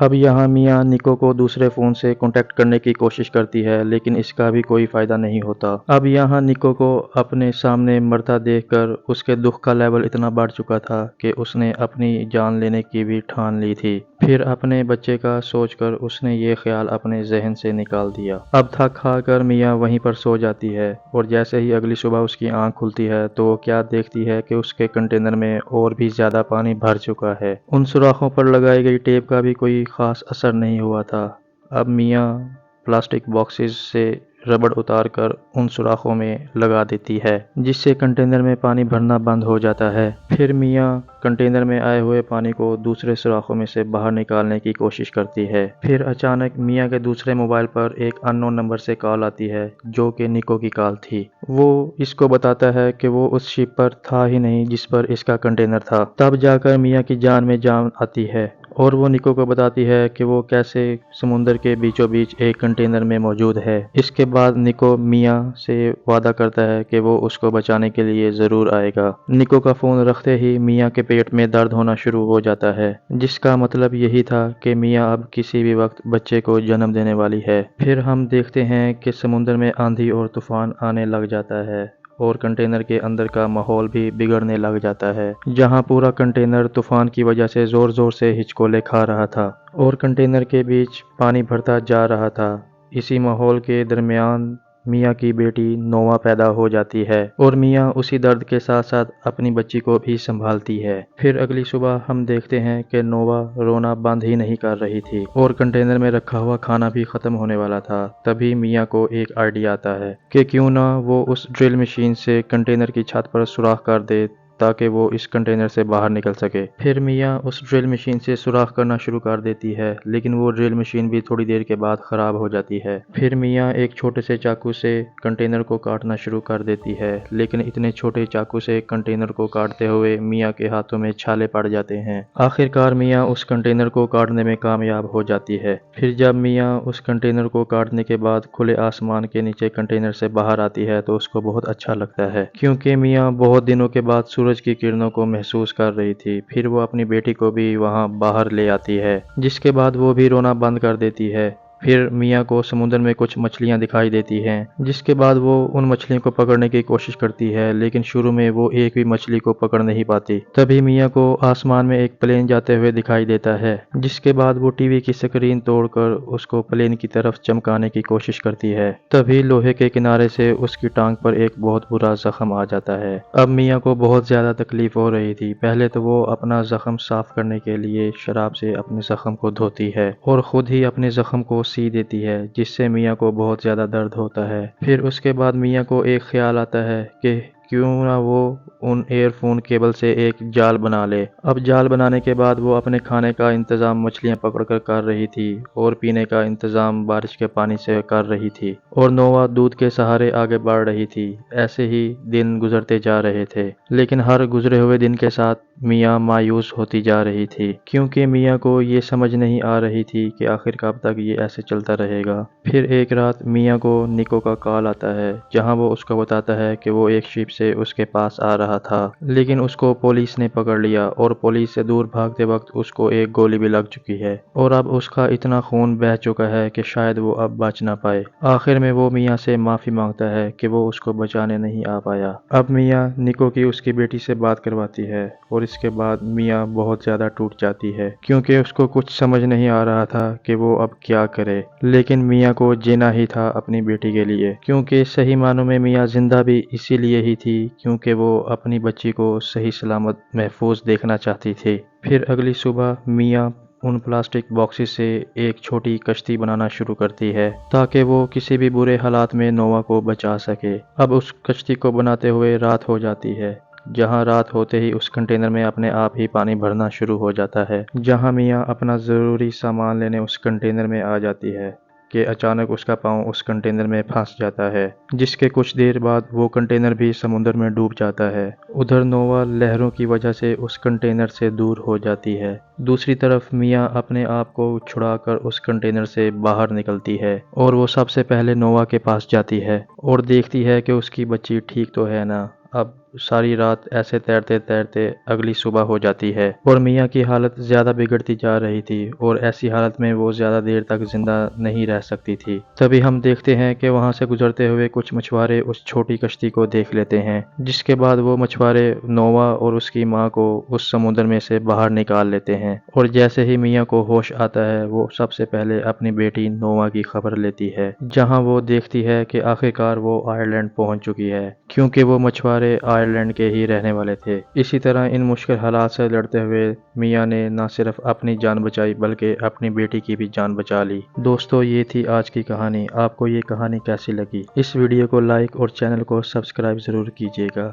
اب یہاں میاں نکو کو دوسرے فون سے کانٹیکٹ کرنے کی کوشش کرتی ہے لیکن اس کا بھی کوئی فائدہ نہیں ہوتا۔ اب یہاں نکو کو اپنے سامنے مرتا دیکھ کر اس کے دکھ کا لیول اتنا بڑھ چکا تھا کہ اس نے اپنی جان لینے کی بھی ٹھان لی تھی۔ پھر اپنے بچے کا سوچ کر اس نے یہ خیال اپنے ذہن سے نکال دیا۔ اب تھک کھا کر میاں وہیں پر سو جاتی ہے اور جیسے ہی اگلی صبح اس کی آنکھ کھلتی ہے تو وہ کیا دیکھتی ہے کہ اس کے کنٹینر میں اور بھی زیادہ پانی بھر چکا ہے۔ ان سوراخوں پر لگائی گئی ٹیپ کا بھی کوئی خاص اثر نہیں ہوا تھا۔ اب میاں پلاسٹک باکسز سے ربڑ اتار کر ان سوراخوں میں لگا دیتی ہے جس سے کنٹینر میں پانی بھرنا بند ہو جاتا ہے۔ پھر میاں کنٹینر میں آئے ہوئے پانی کو دوسرے سوراخوں میں سے باہر نکالنے کی کوشش کرتی ہے۔ پھر اچانک میاں کے دوسرے موبائل پر ایک ان نون نمبر سے کال آتی ہے جو کہ نکو کی کال تھی۔ وہ اس کو بتاتا ہے کہ وہ اس شپ پر تھا ہی نہیں جس پر اس کا کنٹینر تھا۔ تب جا کر میاں کی جان میں جان آتی ہے اور وہ نکو کو بتاتی ہے کہ وہ کیسے سمندر کے بیچوں بیچ ایک کنٹینر میں موجود ہے۔ اس کے بعد نکو میاں سے وعدہ کرتا ہے کہ وہ اس کو بچانے کے لیے ضرور آئے گا۔ نکو کا فون رکھتے ہی میاں کے پیٹ میں درد ہونا شروع ہو جاتا ہے جس کا مطلب یہی تھا کہ میاں اب کسی بھی وقت بچے کو جنم دینے والی ہے۔ پھر ہم دیکھتے ہیں کہ سمندر میں آندھی اور طوفان آنے لگ جاتا ہے اور کنٹینر کے اندر کا ماحول بھی بگڑنے لگ جاتا ہے جہاں پورا کنٹینر طوفان کی وجہ سے زور زور سے ہچکولے کھا رہا تھا اور کنٹینر کے بیچ پانی بھرتا جا رہا تھا۔ اسی ماحول کے درمیان میاں کی بیٹی نووا پیدا ہو جاتی ہے اور میاں اسی درد کے ساتھ ساتھ اپنی بچی کو بھی سنبھالتی ہے۔ پھر اگلی صبح ہم دیکھتے ہیں کہ نووا رونا بند ہی نہیں کر رہی تھی اور کنٹینر میں رکھا ہوا کھانا بھی ختم ہونے والا تھا۔ تبھی میاں کو ایک آئیڈیا آتا ہے کہ کیوں نہ وہ اس ڈرل مشین سے کنٹینر کی چھت پر سوراخ کر دے تاکہ وہ اس کنٹینر سے باہر نکل سکے۔ پھر میاں اس ڈرل مشین سے سوراخ کرنا شروع کر دیتی ہے لیکن وہ ڈرل مشین بھی تھوڑی دیر کے بعد خراب ہو جاتی ہے۔ پھر میاں ایک چھوٹے سے چاقو سے کنٹینر کو کاٹنا شروع کر دیتی ہے لیکن اتنے چھوٹے چاقو سے کنٹینر کو کاٹتے ہوئے میاں کے ہاتھوں میں چھالے پڑ جاتے ہیں۔ آخر کار میاں اس کنٹینر کو کاٹنے میں کامیاب ہو جاتی ہے۔ پھر جب میاں اس کنٹینر کو کاٹنے کے بعد کھلے آسمان کے نیچے کنٹینر سے باہر آتی ہے تو اس کو بہت اچھا لگتا ہے کیونکہ میاں بہت دنوں کے بعد سورج کی کرنوں کو محسوس کر رہی تھی۔ پھر وہ اپنی بیٹی کو بھی وہاں باہر لے آتی ہے جس کے بعد وہ بھی رونا بند کر دیتی ہے۔ پھر میاں کو سمندر میں کچھ مچھلیاں دکھائی دیتی ہیں جس کے بعد وہ ان مچھلیوں کو پکڑنے کی کوشش کرتی ہے لیکن شروع میں وہ ایک بھی مچھلی کو پکڑ نہیں پاتی۔ تبھی میاں کو آسمان میں ایک پلین جاتے ہوئے دکھائی دیتا ہے جس کے بعد وہ ٹی وی کی سکرین توڑ کر اس کو پلین کی طرف چمکانے کی کوشش کرتی ہے۔ تبھی لوہے کے کنارے سے اس کی ٹانگ پر ایک بہت برا زخم آ جاتا ہے۔ اب میاں کو بہت زیادہ تکلیف ہو رہی تھی۔ پہلے تو وہ اپنا زخم صاف کرنے کے لیے شراب سے اپنے زخم کو دھوتی ہے اور خود ہی اپنے زخم کو سی دیتی ہے جس سے میاں کو بہت زیادہ درد ہوتا ہے۔ پھر اس کے بعد میاں کو ایک خیال آتا ہے کہ کیوں نہ وہ ان ایئر فون کیبل سے ایک جال بنا لے۔ اب جال بنانے کے بعد وہ اپنے کھانے کا انتظام مچھلیاں پکڑ کر رہی تھی اور پینے کا انتظام بارش کے پانی سے کر رہی تھی اور نووا دودھ کے سہارے آگے بڑھ رہی تھی۔ ایسے ہی دن گزرتے جا رہے تھے لیکن ہر گزرے ہوئے دن کے ساتھ میاں مایوس ہوتی جا رہی تھی کیونکہ میاں کو یہ سمجھ نہیں آ رہی تھی کہ آخر کب تک یہ ایسے چلتا رہے گا۔ پھر ایک رات میاں کو نکو کا کال آتا ہے جہاں وہ اس کو بتاتا ہے کہ وہ ایک شپ سے اس کے پاس آ رہا تھا لیکن اس کو پولیس نے پکڑ لیا اور پولیس سے دور بھاگتے وقت اس کو ایک گولی بھی لگ چکی ہے اور اب اس کا اتنا خون بہہ چکا ہے کہ شاید وہ اب بچ نہ پائے۔ آخر میں وہ میاں سے معافی مانگتا ہے کہ وہ اس کو بچانے نہیں آ پایا۔ اب میاں نکو کی اس کی بیٹی سے بات کرواتی ہے اور اس کے بعد میاں بہت زیادہ ٹوٹ جاتی ہے کیونکہ اس کو کچھ سمجھ نہیں آ رہا تھا کہ وہ اب کیا کرے لیکن میاں کو جینا ہی تھا اپنی بیٹی کے لیے کیونکہ صحیح معنوں میں میاں زندہ بھی اسی لیے ہی تھی کیونکہ وہ اپنی بچی کو صحیح سلامت محفوظ دیکھنا چاہتی تھی۔ پھر اگلی صبح میاں ان پلاسٹک باکسز سے ایک چھوٹی کشتی بنانا شروع کرتی ہے تاکہ وہ کسی بھی برے حالات میں نووا کو بچا سکے۔ اب اس کشتی کو بناتے ہوئے رات ہو جاتی ہے جہاں رات ہوتے ہی اس کنٹینر میں اپنے آپ ہی پانی بھرنا شروع ہو جاتا ہے۔ جہاں میاں اپنا ضروری سامان لینے اس کنٹینر میں آ جاتی ہے کہ اچانک اس کا پاؤں اس کنٹینر میں پھنس جاتا ہے جس کے کچھ دیر بعد وہ کنٹینر بھی سمندر میں ڈوب جاتا ہے۔ ادھر نووا لہروں کی وجہ سے اس کنٹینر سے دور ہو جاتی ہے۔ دوسری طرف میاں اپنے آپ کو چھڑا کر اس کنٹینر سے باہر نکلتی ہے اور وہ سب سے پہلے نووا کے پاس جاتی ہے اور دیکھتی ہے کہ اس کی بچی ٹھیک تو ہے نا۔ اب ساری رات ایسے تیرتے تیرتے اگلی صبح ہو جاتی ہے اور میاں کی حالت زیادہ بگڑتی جا رہی تھی اور ایسی حالت میں وہ زیادہ دیر تک زندہ نہیں رہ سکتی تھی۔ تبھی ہم دیکھتے ہیں کہ وہاں سے گزرتے ہوئے کچھ مچھوارے اس چھوٹی کشتی کو دیکھ لیتے ہیں، جس کے بعد وہ مچھوارے نووا اور اس کی ماں کو اس سمندر میں سے باہر نکال لیتے ہیں، اور جیسے ہی میاں کو ہوش آتا ہے وہ سب سے پہلے اپنی بیٹی نووا کی خبر لیتی ہے، جہاں وہ دیکھتی ہے کہ آخرکار وہ آئرلینڈ پہنچ چکی ہے، کیونکہ وہ مچھوارے آئرلینڈ کے ہی رہنے والے تھے۔ اسی طرح ان مشکل حالات سے لڑتے ہوئے میاں نے نہ صرف اپنی جان بچائی بلکہ اپنی بیٹی کی بھی جان بچا لی۔ دوستو، یہ تھی آج کی کہانی۔ آپ کو یہ کہانی کیسی لگی؟ اس ویڈیو کو لائک اور چینل کو سبسکرائب ضرور کیجیے گا۔